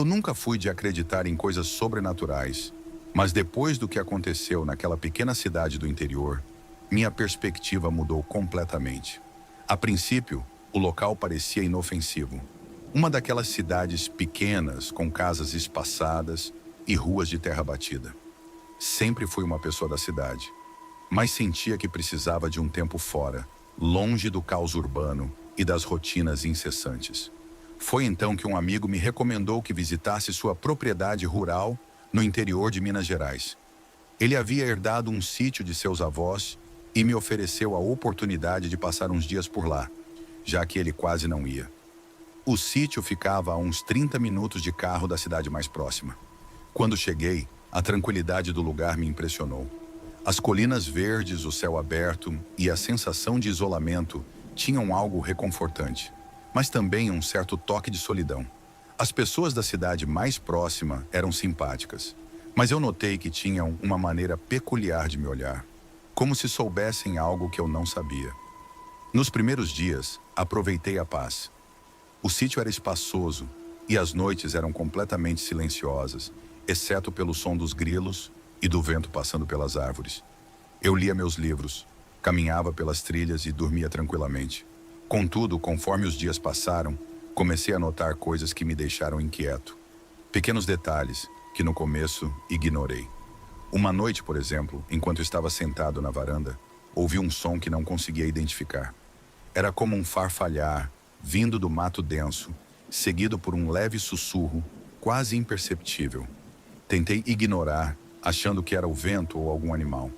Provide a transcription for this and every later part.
Eu nunca fui de acreditar em coisas sobrenaturais, mas depois do que aconteceu naquela pequena cidade do interior, minha perspectiva mudou completamente. A princípio, o local parecia inofensivo. Uma daquelas cidades pequenas, com casas espaçadas e ruas de terra batida. Sempre fui uma pessoa da cidade, mas sentia que precisava de um tempo fora, longe do caos urbano e das rotinas incessantes. Foi então que um amigo me recomendou que visitasse sua propriedade rural no interior de Minas Gerais. Ele havia herdado um sítio de seus avós e me ofereceu a oportunidade de passar uns dias por lá, já que ele quase não ia. O sítio ficava a uns 30 minutos de carro da cidade mais próxima. Quando cheguei, a tranquilidade do lugar me impressionou. As colinas verdes, o céu aberto e a sensação de isolamento tinham algo reconfortante, mas também um certo toque de solidão. As pessoas da cidade mais próxima eram simpáticas, mas eu notei que tinham uma maneira peculiar de me olhar, como se soubessem algo que eu não sabia. Nos primeiros dias, aproveitei a paz. O sítio era espaçoso e as noites eram completamente silenciosas, exceto pelo som dos grilos e do vento passando pelas árvores. Eu lia meus livros, caminhava pelas trilhas e dormia tranquilamente. Contudo, conforme os dias passaram, comecei a notar coisas que me deixaram inquieto. Pequenos detalhes que no começo ignorei. Uma noite, por exemplo, enquanto estava sentado na varanda, ouvi um som que não conseguia identificar. Era como um farfalhar vindo do mato denso, seguido por um leve sussurro, quase imperceptível. Tentei ignorar, achando que era o vento ou algum animal.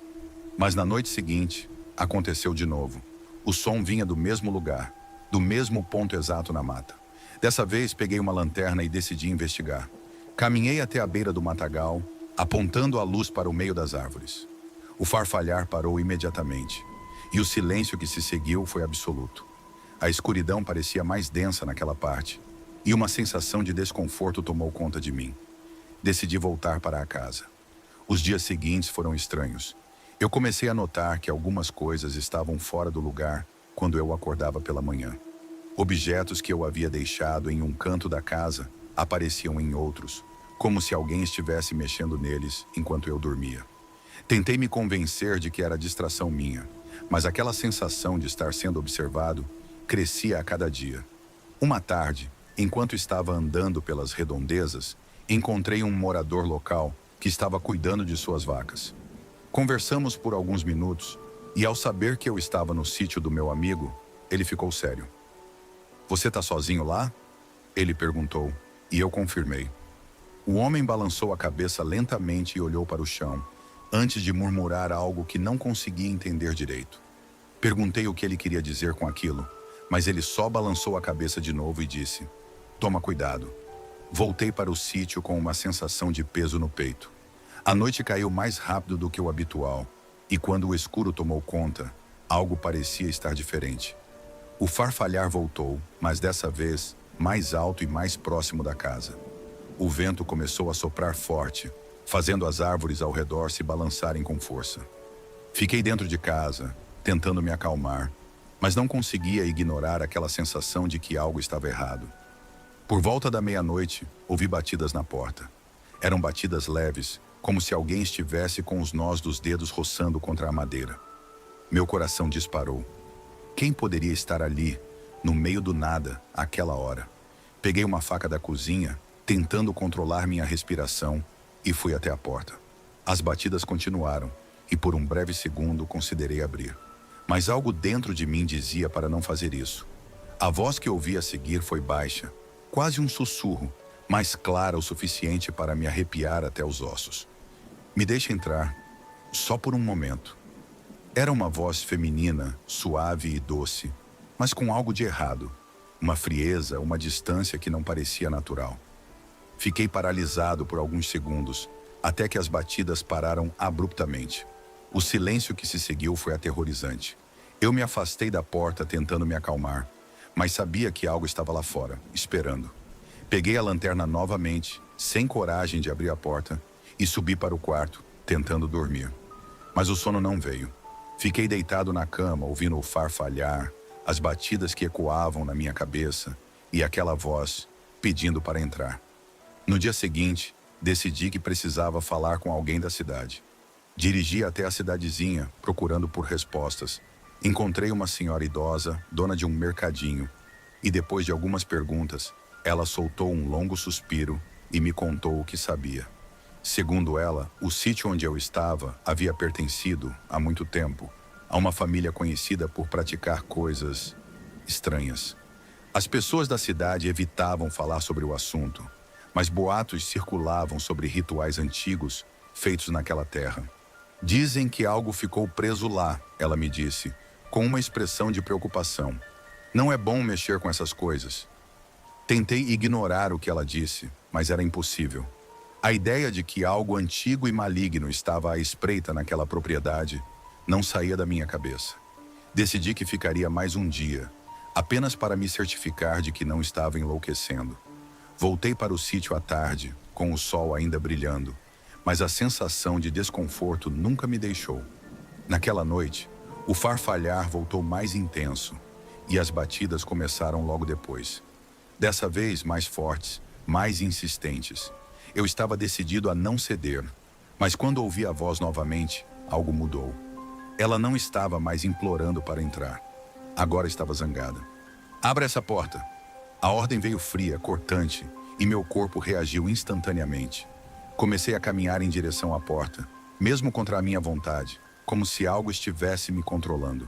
Mas na noite seguinte, aconteceu de novo. O som vinha do mesmo lugar, do mesmo ponto exato na mata. Dessa vez, peguei uma lanterna e decidi investigar. Caminhei até a beira do matagal, apontando a luz para o meio das árvores. O farfalhar parou imediatamente, e o silêncio que se seguiu foi absoluto. A escuridão parecia mais densa naquela parte, e uma sensação de desconforto tomou conta de mim. Decidi voltar para a casa. Os dias seguintes foram estranhos. Eu comecei a notar que algumas coisas estavam fora do lugar quando eu acordava pela manhã. Objetos que eu havia deixado em um canto da casa apareciam em outros, como se alguém estivesse mexendo neles enquanto eu dormia. Tentei me convencer de que era distração minha, mas aquela sensação de estar sendo observado crescia a cada dia. Uma tarde, enquanto estava andando pelas redondezas, encontrei um morador local que estava cuidando de suas vacas. Conversamos por alguns minutos e, ao saber que eu estava no sítio do meu amigo, ele ficou sério. "Você está sozinho lá?" Ele perguntou, e eu confirmei. O homem balançou a cabeça lentamente e olhou para o chão, antes de murmurar algo que não conseguia entender direito. Perguntei o que ele queria dizer com aquilo, mas ele só balançou a cabeça de novo e disse: "Toma cuidado." Voltei para o sítio com uma sensação de peso no peito. A noite caiu mais rápido do que o habitual, e quando o escuro tomou conta, algo parecia estar diferente. O farfalhar voltou, mas dessa vez mais alto e mais próximo da casa. O vento começou a soprar forte, fazendo as árvores ao redor se balançarem com força. Fiquei dentro de casa, tentando me acalmar, mas não conseguia ignorar aquela sensação de que algo estava errado. Por volta da meia-noite, ouvi batidas na porta. Eram batidas leves, como se alguém estivesse com os nós dos dedos roçando contra a madeira. Meu coração disparou. Quem poderia estar ali, no meio do nada, àquela hora? Peguei uma faca da cozinha, tentando controlar minha respiração, e fui até a porta. As batidas continuaram, e por um breve segundo considerei abrir. Mas algo dentro de mim dizia para não fazer isso. A voz que ouvi a seguir foi baixa, quase um sussurro, mas clara o suficiente para me arrepiar até os ossos. "Me deixe entrar, só por um momento." Era uma voz feminina, suave e doce, mas com algo de errado. Uma frieza, uma distância que não parecia natural. Fiquei paralisado por alguns segundos, até que as batidas pararam abruptamente. O silêncio que se seguiu foi aterrorizante. Eu me afastei da porta tentando me acalmar, mas sabia que algo estava lá fora, esperando. Peguei a lanterna novamente, sem coragem de abrir a porta, e subi para o quarto, tentando dormir. Mas o sono não veio. Fiquei deitado na cama, ouvindo o farfalhar, as batidas que ecoavam na minha cabeça e aquela voz pedindo para entrar. No dia seguinte, decidi que precisava falar com alguém da cidade. Dirigi até a cidadezinha, procurando por respostas. Encontrei uma senhora idosa, dona de um mercadinho, e depois de algumas perguntas, ela soltou um longo suspiro e me contou o que sabia. Segundo ela, o sítio onde eu estava havia pertencido, há muito tempo, a uma família conhecida por praticar coisas estranhas. As pessoas da cidade evitavam falar sobre o assunto, mas boatos circulavam sobre rituais antigos feitos naquela terra. Dizem que algo ficou preso lá, ela me disse, com uma expressão de preocupação. Não é bom mexer com essas coisas. Tentei ignorar o que ela disse, mas era impossível. A ideia de que algo antigo e maligno estava à espreita naquela propriedade não saía da minha cabeça. Decidi que ficaria mais um dia, apenas para me certificar de que não estava enlouquecendo. Voltei para o sítio à tarde, com o sol ainda brilhando, mas a sensação de desconforto nunca me deixou. Naquela noite, o farfalhar voltou mais intenso e as batidas começaram logo depois. Dessa vez mais fortes, mais insistentes. Eu estava decidido a não ceder, mas quando ouvi a voz novamente, algo mudou. Ela não estava mais implorando para entrar. Agora estava zangada. Abra essa porta. A ordem veio fria, cortante, e meu corpo reagiu instantaneamente. Comecei a caminhar em direção à porta, mesmo contra a minha vontade, como se algo estivesse me controlando.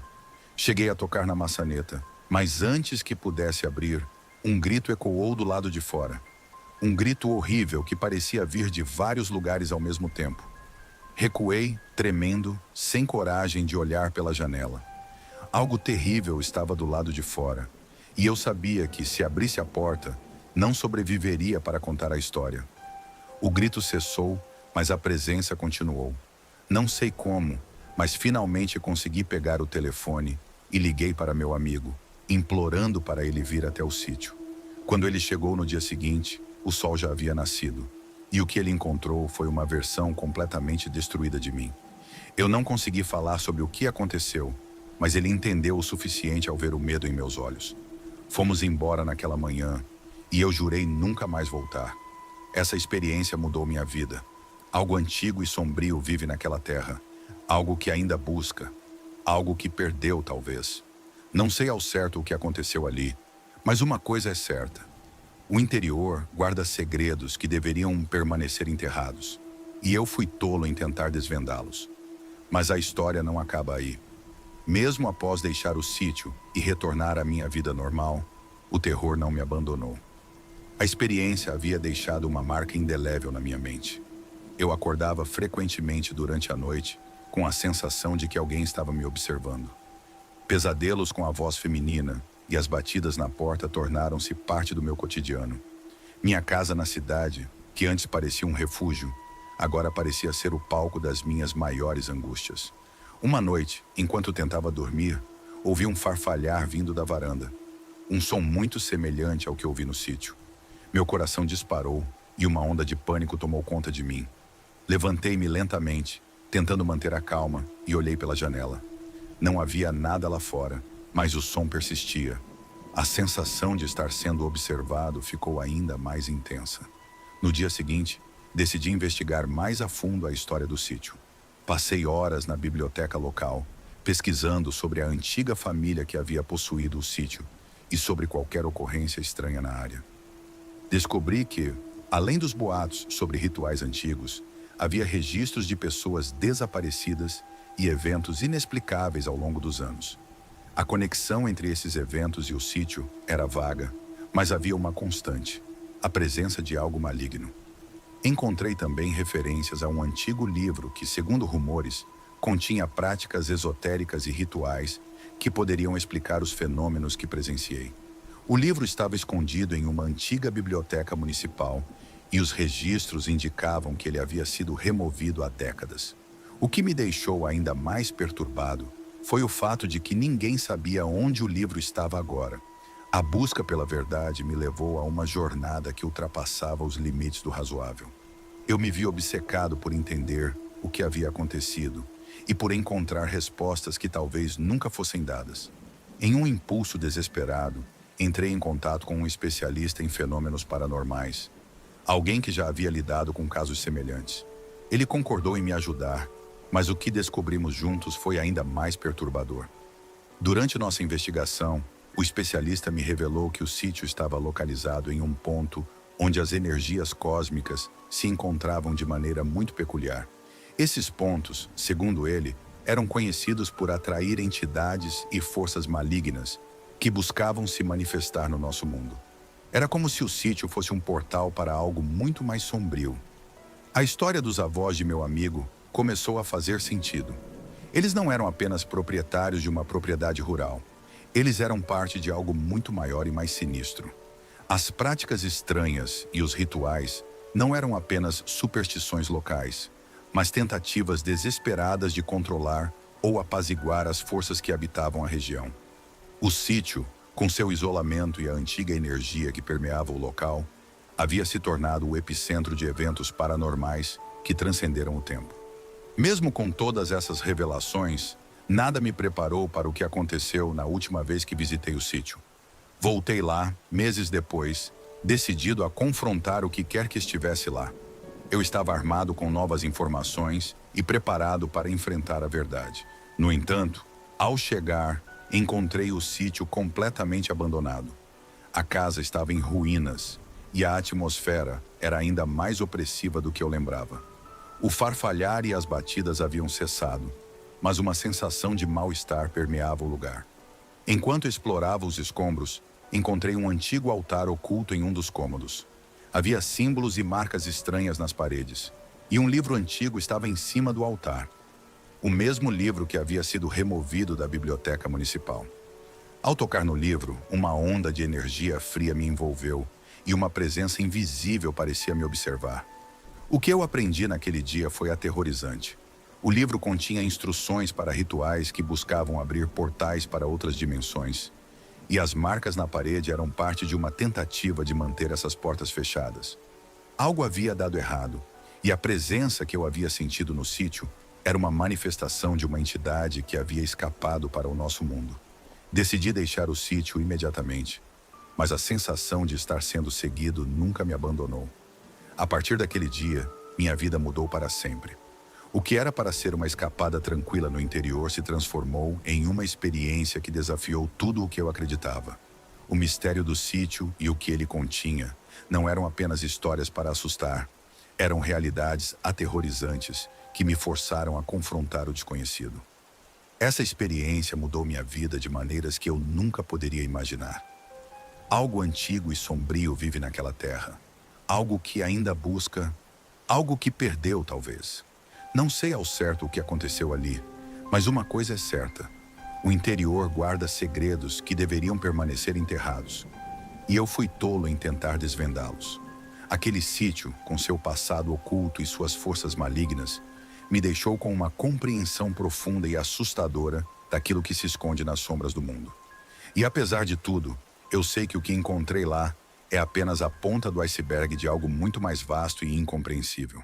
Cheguei a tocar na maçaneta, mas antes que pudesse abrir, um grito ecoou do lado de fora. Um grito horrível que parecia vir de vários lugares ao mesmo tempo. Recuei, tremendo, sem coragem de olhar pela janela. Algo terrível estava do lado de fora, e eu sabia que, se abrisse a porta, não sobreviveria para contar a história. O grito cessou, mas a presença continuou. Não sei como, mas finalmente consegui pegar o telefone e liguei para meu amigo, implorando para ele vir até o sítio. Quando ele chegou no dia seguinte, o sol já havia nascido, e o que ele encontrou foi uma versão completamente destruída de mim. Eu não consegui falar sobre o que aconteceu, mas ele entendeu o suficiente ao ver o medo em meus olhos. Fomos embora naquela manhã, e eu jurei nunca mais voltar. Essa experiência mudou minha vida. Algo antigo e sombrio vive naquela terra. Algo que ainda busca. Algo que perdeu, talvez. Não sei ao certo o que aconteceu ali, mas uma coisa é certa. O interior guarda segredos que deveriam permanecer enterrados. E eu fui tolo em tentar desvendá-los. Mas a história não acaba aí. Mesmo após deixar o sítio e retornar à minha vida normal, o terror não me abandonou. A experiência havia deixado uma marca indelével na minha mente. Eu acordava frequentemente durante a noite com a sensação de que alguém estava me observando. Pesadelos com a voz feminina e as batidas na porta tornaram-se parte do meu cotidiano. Minha casa na cidade, que antes parecia um refúgio, agora parecia ser o palco das minhas maiores angústias. Uma noite, enquanto tentava dormir, ouvi um farfalhar vindo da varanda. Um som muito semelhante ao que ouvi no sítio. Meu coração disparou e uma onda de pânico tomou conta de mim. Levantei-me lentamente, tentando manter a calma, e olhei pela janela. Não havia nada lá fora, mas o som persistia. A sensação de estar sendo observado ficou ainda mais intensa. No dia seguinte, decidi investigar mais a fundo a história do sítio. Passei horas na biblioteca local, pesquisando sobre a antiga família que havia possuído o sítio e sobre qualquer ocorrência estranha na área. Descobri que, além dos boatos sobre rituais antigos, havia registros de pessoas desaparecidas e eventos inexplicáveis ao longo dos anos. A conexão entre esses eventos e o sítio era vaga, mas havia uma constante: a presença de algo maligno. Encontrei também referências a um antigo livro que, segundo rumores, continha práticas esotéricas e rituais que poderiam explicar os fenômenos que presenciei. O livro estava escondido em uma antiga biblioteca municipal e os registros indicavam que ele havia sido removido há décadas. O que me deixou ainda mais perturbado foi o fato de que ninguém sabia onde o livro estava agora. A busca pela verdade me levou a uma jornada que ultrapassava os limites do razoável. Eu me vi obcecado por entender o que havia acontecido e por encontrar respostas que talvez nunca fossem dadas. Em um impulso desesperado, entrei em contato com um especialista em fenômenos paranormais. alguém que já havia lidado com casos semelhantes. Ele concordou em me ajudar, mas o que descobrimos juntos foi ainda mais perturbador. Durante nossa investigação, o especialista me revelou que o sítio estava localizado em um ponto onde as energias cósmicas se encontravam de maneira muito peculiar. Esses pontos, segundo ele, eram conhecidos por atrair entidades e forças malignas que buscavam se manifestar no nosso mundo. Era como se o sítio fosse um portal para algo muito mais sombrio. A história dos avós de meu amigo começou a fazer sentido. Eles não eram apenas proprietários de uma propriedade rural. Eles eram parte de algo muito maior e mais sinistro. As práticas estranhas e os rituais não eram apenas superstições locais, mas tentativas desesperadas de controlar ou apaziguar as forças que habitavam a região. O sítio, com seu isolamento e a antiga energia que permeava o local, havia se tornado o epicentro de eventos paranormais que transcenderam o tempo. Mesmo com todas essas revelações, nada me preparou para o que aconteceu na última vez que visitei o sítio. Voltei lá, meses depois, decidido a confrontar o que quer que estivesse lá. Eu estava armado com novas informações e preparado para enfrentar a verdade. No entanto, ao chegar, encontrei o sítio completamente abandonado. A casa estava em ruínas e a atmosfera era ainda mais opressiva do que eu lembrava. O farfalhar e as batidas haviam cessado, mas uma sensação de mal-estar permeava o lugar. Enquanto explorava os escombros, encontrei um antigo altar oculto em um dos cômodos. Havia símbolos e marcas estranhas nas paredes, e um livro antigo estava em cima do altar. O mesmo livro que havia sido removido da biblioteca municipal. Ao tocar no livro, uma onda de energia fria me envolveu e uma presença invisível parecia me observar. O que eu aprendi naquele dia foi aterrorizante. O livro continha instruções para rituais que buscavam abrir portais para outras dimensões. E as marcas na parede eram parte de uma tentativa de manter essas portas fechadas. Algo havia dado errado, e a presença que eu havia sentido no sítio era uma manifestação de uma entidade que havia escapado para o nosso mundo. Decidi deixar o sítio imediatamente, mas a sensação de estar sendo seguido nunca me abandonou. A partir daquele dia, minha vida mudou para sempre. O que era para ser uma escapada tranquila no interior se transformou em uma experiência que desafiou tudo o que eu acreditava. O mistério do sítio e o que ele continha não eram apenas histórias para assustar, eram realidades aterrorizantes que me forçaram a confrontar o desconhecido. Essa experiência mudou minha vida de maneiras que eu nunca poderia imaginar. Algo antigo e sombrio vive naquela terra. Algo que ainda busca, algo que perdeu talvez. Não sei ao certo o que aconteceu ali, mas uma coisa é certa. O interior guarda segredos que deveriam permanecer enterrados. E eu fui tolo em tentar desvendá-los. Aquele sítio, com seu passado oculto e suas forças malignas, me deixou com uma compreensão profunda e assustadora daquilo que se esconde nas sombras do mundo. E apesar de tudo, eu sei que o que encontrei lá é apenas a ponta do iceberg de algo muito mais vasto e incompreensível.